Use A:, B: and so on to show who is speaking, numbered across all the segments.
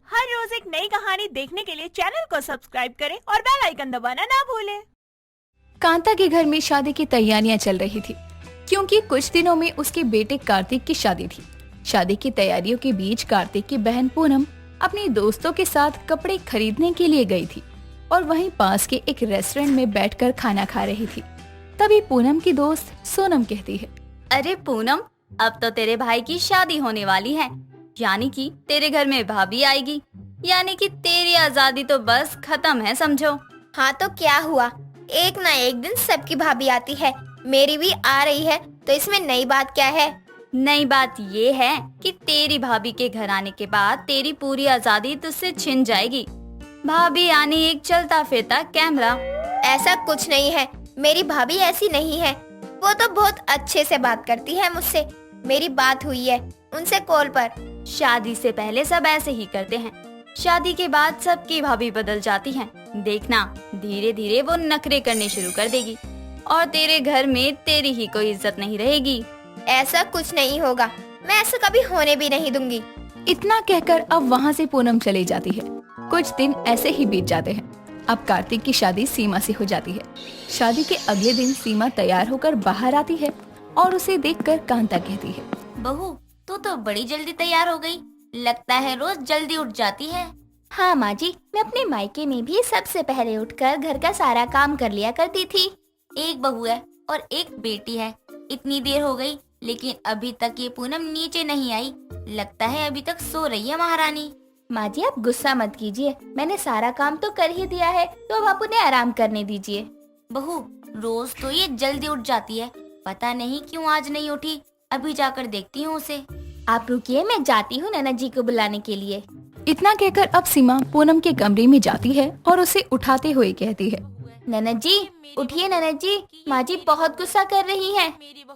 A: हर रोज एक नई कहानी देखने के लिए चैनल को सब्सक्राइब करें और बेल आइकन दबाना ना भूलें।
B: कांता के घर में शादी की तैयारियां चल रही थी, क्योंकि कुछ दिनों में उसके बेटे कार्तिक की शादी थी। शादी की तैयारियों के बीच कार्तिक की बहन पूनम अपने दोस्तों के साथ कपड़े खरीदने के लिए गई थी और वहीं पास के एक रेस्टोरेंट में बैठकर खाना खा रही थी। तभी पूनम की दोस्त सोनम कहती है,
C: अरे पूनम, अब तो तेरे भाई की शादी होने वाली है, यानी कि तेरे घर में भाभी आएगी, यानी कि तेरी आजादी तो बस खत्म है समझो।
D: हाँ तो क्या हुआ, एक ना एक दिन सबकी भाभी आती है, मेरी भी आ रही है, तो इसमें नई बात क्या है।
C: नई बात ये है कि तेरी भाभी के घर आने के बाद तेरी पूरी आजादी तुझसे छिन जाएगी। भाभी यानी एक चलता फिरता कैमरा।
D: ऐसा कुछ नहीं है, मेरी भाभी ऐसी नहीं है, वो तो बहुत अच्छे से बात करती है मुझसे। मेरी बात हुई है उनसे कॉल पर।
C: शादी से पहले सब ऐसे ही करते हैं, शादी के बाद सबकी भाभी बदल जाती हैं। देखना धीरे धीरे वो नखरे करने शुरू कर देगी और तेरे घर में तेरी ही कोई इज्जत नहीं रहेगी।
D: ऐसा कुछ नहीं होगा, मैं ऐसा कभी होने भी नहीं दूंगी।
B: इतना कहकर अब वहाँ से पूनम चली जाती है। कुछ दिन ऐसे ही बीत जाते हैं। अब कार्तिक की शादी सीमा से हो जाती है। शादी के अगले दिन सीमा तैयार होकर बाहर आती है और उसे देखकर कांता कहती है,
C: बहू तू तो बड़ी जल्दी तैयार हो गई, लगता है रोज जल्दी उठ जाती है।
D: हाँ माँ जी, मैं अपने मायके में भी सबसे पहले उठकर घर का सारा काम कर लिया करती थी।
C: एक बहू है और एक बेटी है, इतनी देर हो गई लेकिन अभी तक ये पूनम नीचे नहीं आई, लगता है अभी तक सो रही है महारानी।
D: माँ जी आप गुस्सा मत कीजिए, मैंने सारा काम तो कर ही दिया है, तो अब आप उन्हें आराम करने दीजिए।
C: बहू रोज तो ये जल्दी उठ जाती है, पता नहीं क्यों आज नहीं उठी, अभी जाकर देखती हूँ उसे।
D: आप रुकिए, मैं जाती हूँ नैना जी को बुलाने के लिए।
B: इतना कहकर अब सीमा पूनम के कमरे में जाती है और उसे उठाते हुए कहती है,
D: नैना जी उठिए नैना जी, माँ जी बहुत गुस्सा कर रही हैं।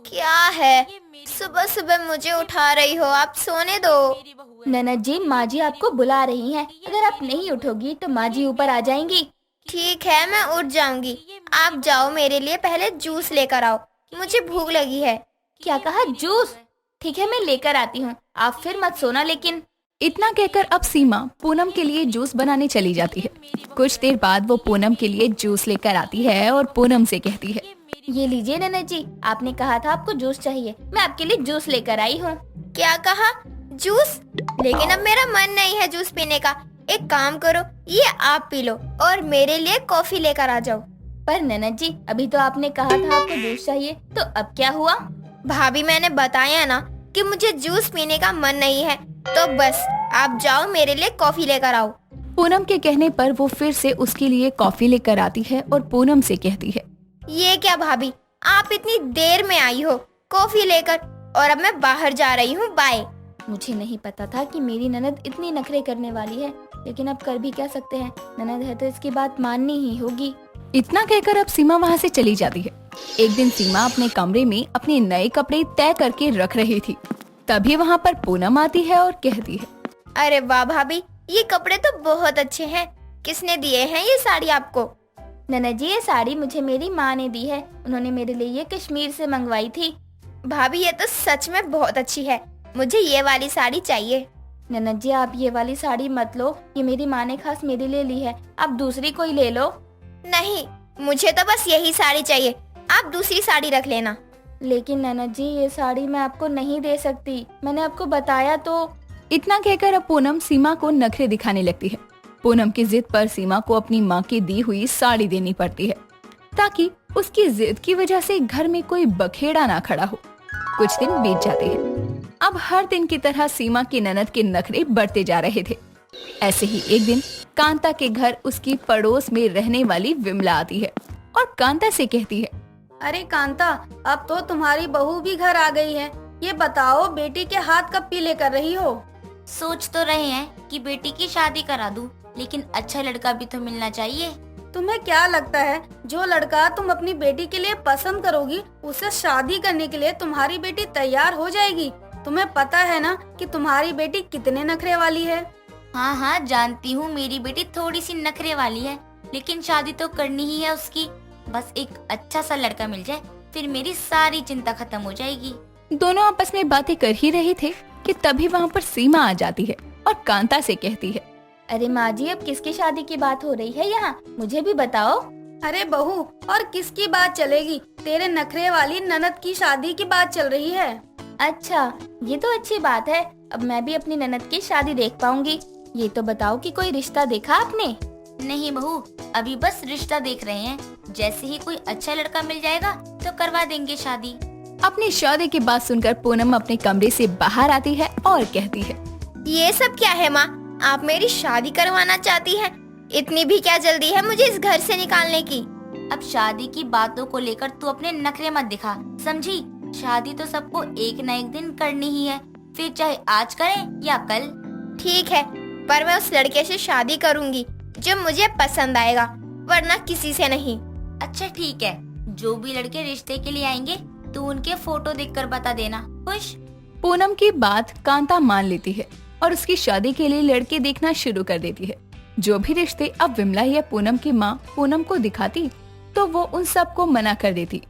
D: क्या है, सुबह सुबह मुझे उठा रही हो, आप सोने दो। नैना जी माँ जी आपको बुला रही हैं, अगर आप नहीं उठोगी तो माँ जी ऊपर आ जाएंगी। ठीक है मैं उठ जाऊंगी, आप जाओ मेरे लिए पहले जूस लेकर आओ, मुझे भूख लगी है। क्या कहा, जूस? ठीक है मैं लेकर आती हूँ, आप फिर मत सोना लेकिन।
B: इतना कहकर अब सीमा पूनम के लिए जूस बनाने चली जाती है। कुछ देर बाद वो पूनम के लिए जूस लेकर आती है और पूनम से कहती है,
D: ये लीजिए नैना जी, आपने कहा था आपको जूस चाहिए, मैं आपके लिए जूस लेकर आई हूँ। क्या कहा, जूस? लेकिन अब मेरा मन नहीं है जूस पीने का, एक काम करो ये आप पी लो और मेरे लिए कॉफी लेकर आ जाओ। पर नैना जी अभी तो आपने कहा था आपको जूस चाहिए, तो अब क्या हुआ? भाभी मैंने बताया ना कि मुझे जूस पीने का मन नहीं है, तो बस आप जाओ मेरे लिए कॉफी लेकर आओ।
B: पूनम के कहने पर वो फिर से उसके लिए कॉफी लेकर आती है और पूनम से कहती है,
D: ये क्या भाभी, आप इतनी देर में आई हो कॉफी लेकर, और अब मैं बाहर जा रही हूँ, बाय। मुझे नहीं पता था कि मेरी ननद इतनी नखरे करने वाली है, लेकिन अब कर भी क्या सकते हैं, ननद है तो इसकी बात माननी ही होगी।
B: इतना कहकर अब सीमा वहाँ से चली जाती है। एक दिन सीमा अपने कमरे में अपने नए कपड़े तय करके रख रही थी। तभी वहाँ पर पूनम आती है और कहती है,
D: अरे वाह भाभी, ये कपड़े तो बहुत अच्छे हैं, किसने दिए हैं ये साड़ी आपको? नैना जी ये साड़ी मुझे मेरी माँ ने दी है, उन्होंने मेरे लिए ये कश्मीर से मंगवाई थी। भाभी ये तो सच में बहुत अच्छी है, मुझे ये वाली साड़ी चाहिए। नैना जी आप ये वाली साड़ी मत लो, ये मेरी माँ ने खास मेरे लिए ली है, आप दूसरी कोई ले लो। नहीं मुझे तो बस यही साड़ी चाहिए, आप दूसरी साड़ी रख लेना। लेकिन नैना जी ये साड़ी मैं आपको नहीं दे सकती, मैंने आपको बताया तो।
B: इतना कहकर अब पूनम सीमा को नखरे दिखाने लगती है। पूनम की जिद पर सीमा को अपनी माँ की दी हुई साड़ी देनी पड़ती है, ताकि उसकी जिद की वजह से घर में कोई बखेड़ा ना खड़ा हो। कुछ दिन बीत जाते हैं। अब हर दिन की तरह सीमा की ननद के नखरे बढ़ते जा रहे थे। ऐसे ही एक दिन कांता के घर उसकी पड़ोस में रहने वाली विमला आती है और कांता से कहती है,
E: अरे कांता, अब तो तुम्हारी बहू भी घर आ गई है, ये बताओ बेटी के हाथ कब पीले कर रही हो?
C: सोच तो रहे हैं कि बेटी की शादी करा दूं, लेकिन अच्छा लड़का भी तो मिलना चाहिए।
E: तुम्हें क्या लगता है जो लड़का तुम अपनी बेटी के लिए पसंद करोगी उससे शादी करने के लिए तुम्हारी बेटी तैयार हो जाएगी? तुम्हें पता है ना कि तुम्हारी बेटी कितने नखरे वाली है।
C: हाँ हाँ जानती हूँ, मेरी बेटी थोड़ी सी नखरे वाली है, लेकिन शादी तो करनी ही है उसकी। बस एक अच्छा सा लड़का मिल जाए, फिर मेरी सारी चिंता खत्म हो जाएगी।
B: दोनों आपस में बातें कर ही रहे थे कि तभी वहाँ पर सीमा आ जाती है और कांता से कहती है,
D: अरे माँ जी, अब किसकी शादी की बात हो रही है यहाँ, मुझे भी बताओ।
E: अरे बहू, और किसकी बात चलेगी, तेरे नखरे वाली ननद की शादी की बात चल रही है।
D: अच्छा, ये तो अच्छी बात है, अब मैं भी अपनी ननद की शादी देख पाऊंगी। ये तो बताओ कि कोई रिश्ता देखा आपने?
C: नहीं बहू, अभी बस रिश्ता देख रहे हैं। जैसे ही कोई अच्छा लड़का मिल जाएगा तो करवा देंगे शादी।
B: अपनी शादी की बात सुनकर पूनम अपने कमरे से बाहर आती है और कहती है,
D: ये सब क्या है माँ, आप मेरी शादी करवाना चाहती हैं? इतनी भी क्या जल्दी है मुझे इस घर से निकालने की?
C: अब शादी की बातों को लेकर तू अपने नखरे मत दिखा, समझी? शादी तो सबको एक न एक दिन करनी ही है, फिर चाहे आज करें या कल।
D: ठीक है, पर मैं उस लड़के से शादी करूंगी जो मुझे पसंद आएगा, वरना किसी से नहीं।
C: अच्छा ठीक है, जो भी लड़के रिश्ते के लिए आएंगे तू उनके फोटो देखकर बता देना। खुश?
B: पूनम की बात कांता मान लेती है और उसकी शादी के लिए लड़के देखना शुरू कर देती है। जो भी रिश्ते अब विमला या पूनम की माँ पूनम को दिखाती तो वो उन सब को मना कर देती।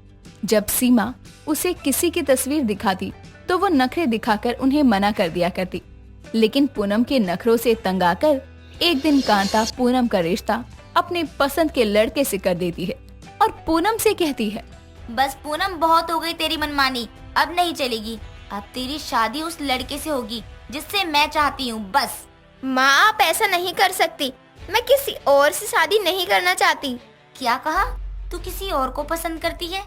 B: जब सीमा उसे किसी की तस्वीर दिखाती तो वो नखरे दिखाकर उन्हें मना कर दिया करती। लेकिन पूनम के नखरों से तंग आकर एक दिन कांता पूनम का रिश्ता अपने पसंद के लड़के से कर देती है और पूनम से कहती है,
C: बस पूनम, बहुत हो गई तेरी मनमानी, अब नहीं चलेगी। अब तेरी शादी उस लड़के से होगी जिससे मैं चाहती हूँ, बस।
D: माँ, आप ऐसा नहीं कर सकती, मैं किसी और से शादी नहीं करना चाहती।
C: क्या कहा? तू किसी और को पसंद करती है?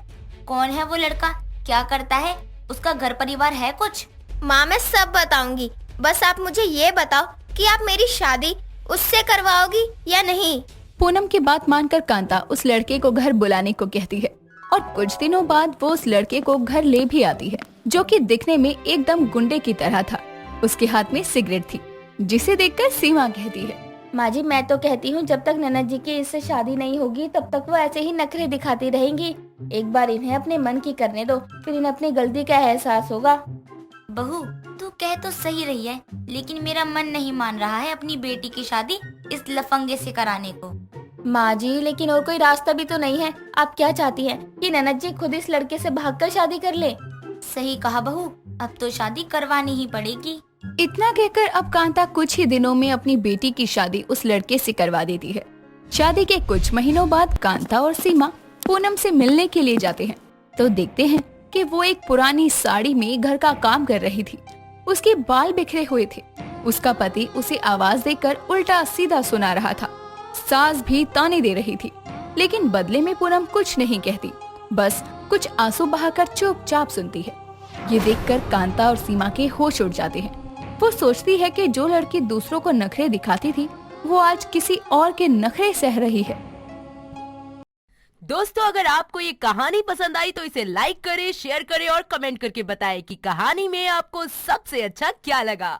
C: कौन है वो लड़का, क्या करता है, उसका घर परिवार है कुछ?
D: माँ, मैं सब बताऊंगी, बस आप मुझे ये बताओ कि आप मेरी शादी उससे करवाओगी या नहीं?
B: पूनम की बात मानकर कांता उस लड़के को घर बुलाने को कहती है और कुछ दिनों बाद वो उस लड़के को घर ले भी आती है, जो कि दिखने में एकदम गुंडे की तरह था। उसके हाथ में सिगरेट थी, जिसे देखकर सीमा कहती है,
D: माँ जी, मैं तो कहती हूँ जब तक ननद जी की इससे शादी नहीं होगी तब तक वो ऐसे ही नखरे दिखाती रहेंगी। एक बार इन्हें अपने मन की करने दो, फिर इन्हें अपनी गलती का एहसास होगा।
C: बहू, तू कह तो सही रही है, लेकिन मेरा मन नहीं मान रहा है अपनी बेटी की शादी इस लफंगे से कराने को।
D: माँ जी, लेकिन और कोई रास्ता भी तो नहीं है। आप क्या चाहती हैं कि ननद जी खुद इस लड़के से भागकर शादी कर ले?
C: सही कहा बहू, अब तो शादी करवानी ही पड़ेगी।
B: इतना कहकर अब कांता कुछ ही दिनों में अपनी बेटी की शादी उस लड़के से करवा देती है। शादी के कुछ महीनों बाद कांता और सीमा पूनम से मिलने के लिए जाते हैं तो देखते हैं कि वो एक पुरानी साड़ी में घर का काम कर रही थी। उसके बाल बिखरे हुए थे। उसका पति उसे आवाज देकर उल्टा सीधा सुना रहा था। सास भी ताने दे रही थी, लेकिन बदले में पूनम कुछ नहीं कहती, बस कुछ आंसू बहाकर चुपचाप सुनती है। ये देखकर कांता और सीमा के होश उड़ जाते हैं। वो सोचती है कि जो लड़की दूसरों को नखरे दिखाती थी वो आज किसी और के नखरे सह रही है।
A: दोस्तों, अगर आपको ये कहानी पसंद आई तो इसे लाइक करें, शेयर करें और कमेंट करके बताएं कि कहानी में आपको सबसे अच्छा क्या लगा।